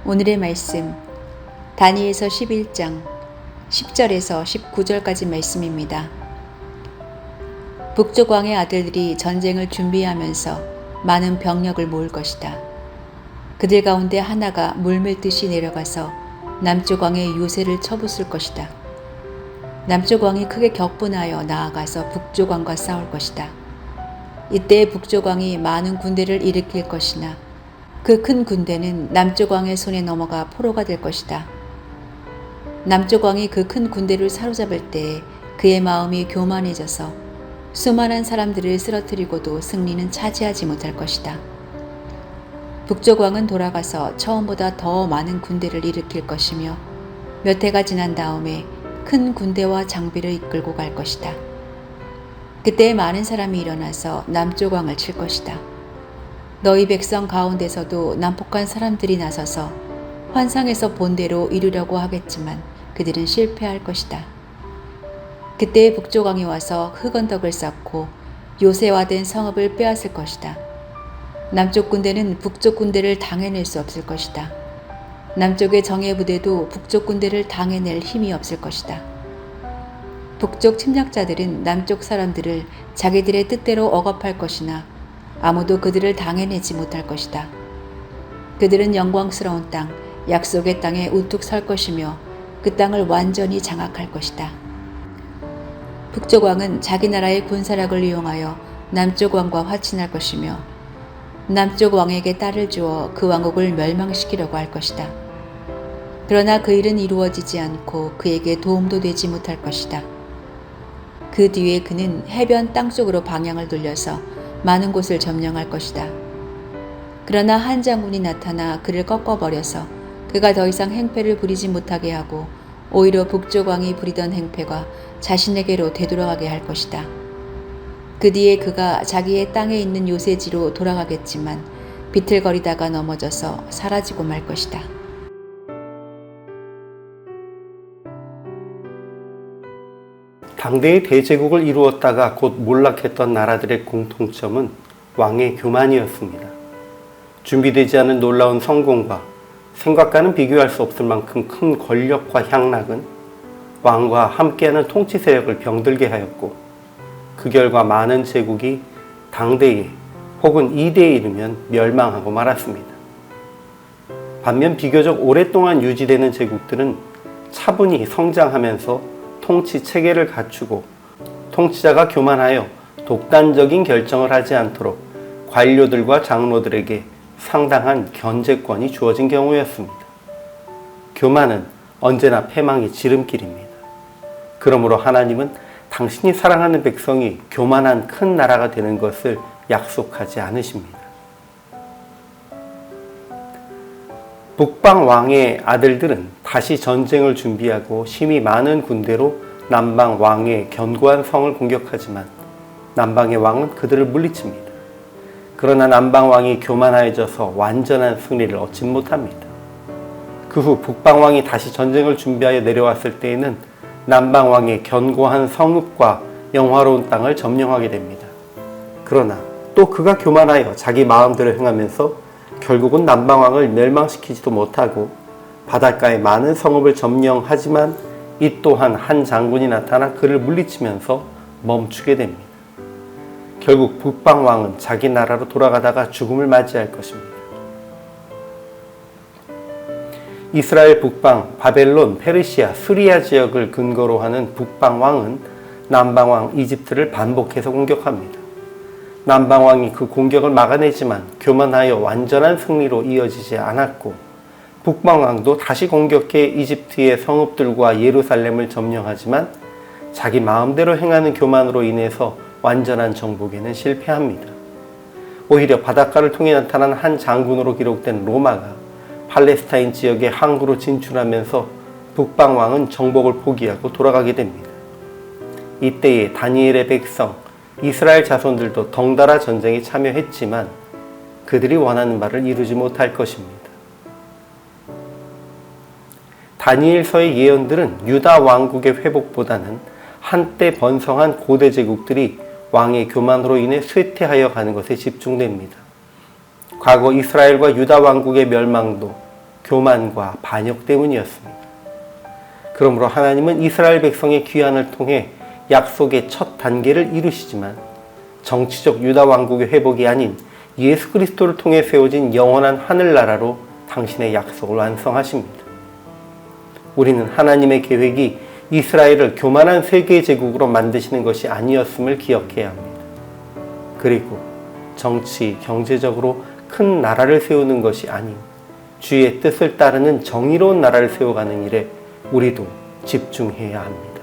오늘의 말씀 다니엘서 11장 10절에서 19절까지 말씀입니다. 북쪽 왕의 아들들이 전쟁을 준비하면서 많은 병력을 모을 것이다. 그들 가운데 하나가 물밀듯이 내려가서 남쪽 왕의 요새를 쳐부술 것이다. 남쪽 왕이 크게 격분하여 나아가서 북쪽 왕과 싸울 것이다. 이때 북쪽 왕이 많은 군대를 일으킬 것이나 그 큰 군대는 남쪽 왕의 손에 넘어가 포로가 될 것이다. 남쪽 왕이 그 큰 군대를 사로잡을 때에 그의 마음이 교만해져서 수많은 사람들을 쓰러뜨리고도 승리는 차지하지 못할 것이다. 북쪽 왕은 돌아가서 처음보다 더 많은 군대를 일으킬 것이며 몇 해가 지난 다음에 큰 군대와 장비를 이끌고 갈 것이다. 그때 많은 사람이 일어나서 남쪽 왕을 칠 것이다. 너희 백성 가운데서도 난폭한 사람들이 나서서 환상에서 본 대로 이루려고 하겠지만 그들은 실패할 것이다. 그때 북쪽 왕이 와서 흑언덕을 쌓고 요새와 된 성읍을 빼앗을 것이다. 남쪽 군대는 북쪽 군대를 당해낼 수 없을 것이다. 남쪽의 정예 부대도 북쪽 군대를 당해낼 힘이 없을 것이다. 북쪽 침략자들은 남쪽 사람들을 자기들의 뜻대로 억압할 것이나 아무도 그들을 당해내지 못할 것이다. 그들은 영광스러운 땅, 약속의 땅에 우뚝 설 것이며 그 땅을 완전히 장악할 것이다. 북쪽 왕은 자기 나라의 군사력을 이용하여 남쪽 왕과 화친할 것이며 남쪽 왕에게 딸을 주어 그 왕국을 멸망시키려고 할 것이다. 그러나 그 일은 이루어지지 않고 그에게 도움도 되지 못할 것이다. 그 뒤에 그는 해변 땅 쪽으로 방향을 돌려서 많은 곳을 점령할 것이다. 그러나 한 장군이 나타나 그를 꺾어버려서 그가 더 이상 행패를 부리지 못하게 하고 오히려 북쪽 왕이 부리던 행패가 자신에게로 되돌아가게 할 것이다. 그 뒤에 그가 자기의 땅에 있는 요새지로 돌아가겠지만 비틀거리다가 넘어져서 사라지고 말 것이다. 당대의 대제국을 이루었다가 곧 몰락했던 나라들의 공통점은 왕의 교만이었습니다. 준비되지 않은 놀라운 성공과 생각과는 비교할 수 없을 만큼 큰 권력과 향락은 왕과 함께하는 통치 세력을 병들게 하였고 그 결과 많은 제국이 당대에 혹은 이대에 이르면 멸망하고 말았습니다. 반면 비교적 오랫동안 유지되는 제국들은 차분히 성장하면서 통치 체계를 갖추고 통치자가 교만하여 독단적인 결정을 하지 않도록 관료들과 장로들에게 상당한 견제권이 주어진 경우였습니다. 교만은 언제나 패망의 지름길입니다. 그러므로 하나님은 당신이 사랑하는 백성이 교만한 큰 나라가 되는 것을 약속하지 않으십니다. 북방 왕의 아들들은 다시 전쟁을 준비하고 심히 많은 군대로 남방 왕의 견고한 성을 공격하지만 남방의 왕은 그들을 물리칩니다. 그러나 남방 왕이 교만해져서 완전한 승리를 얻지 못합니다. 그 후 북방 왕이 다시 전쟁을 준비하여 내려왔을 때에는 남방 왕의 견고한 성읍과 영화로운 땅을 점령하게 됩니다. 그러나 또 그가 교만하여 자기 마음대로 행하면서 결국은 남방왕을 멸망시키지도 못하고 바닷가에 많은 성읍을 점령하지만 이 또한 한 장군이 나타나 그를 물리치면서 멈추게 됩니다. 결국 북방왕은 자기 나라로 돌아가다가 죽음을 맞이할 것입니다. 이스라엘 북방, 바벨론, 페르시아, 수리아 지역을 근거로 하는 북방왕은 남방왕 이집트를 반복해서 공격합니다. 남방왕이 그 공격을 막아내지만 교만하여 완전한 승리로 이어지지 않았고 북방왕도 다시 공격해 이집트의 성읍들과 예루살렘을 점령하지만 자기 마음대로 행하는 교만으로 인해서 완전한 정복에는 실패합니다. 오히려 바닷가를 통해 나타난 한 장군으로 기록된 로마가 팔레스타인 지역에 항구로 진출하면서 북방왕은 정복을 포기하고 돌아가게 됩니다. 이때에 다니엘의 백성 이스라엘 자손들도 덩달아 전쟁에 참여했지만 그들이 원하는 바를 이루지 못할 것입니다. 다니엘서의 예언들은 유다 왕국의 회복보다는 한때 번성한 고대 제국들이 왕의 교만으로 인해 쇠퇴하여 가는 것에 집중됩니다. 과거 이스라엘과 유다 왕국의 멸망도 교만과 반역 때문이었습니다. 그러므로 하나님은 이스라엘 백성의 귀환을 통해 약속의 첫 단계를 이루시지만 정치적 유다 왕국의 회복이 아닌 예수 그리스도를 통해 세워진 영원한 하늘나라로 당신의 약속을 완성하십니다. 우리는 하나님의 계획이 이스라엘을 교만한 세계 제국으로 만드시는 것이 아니었음을 기억해야 합니다. 그리고 정치, 경제적으로 큰 나라를 세우는 것이 아닌 주의 뜻을 따르는 정의로운 나라를 세워가는 일에 우리도 집중해야 합니다.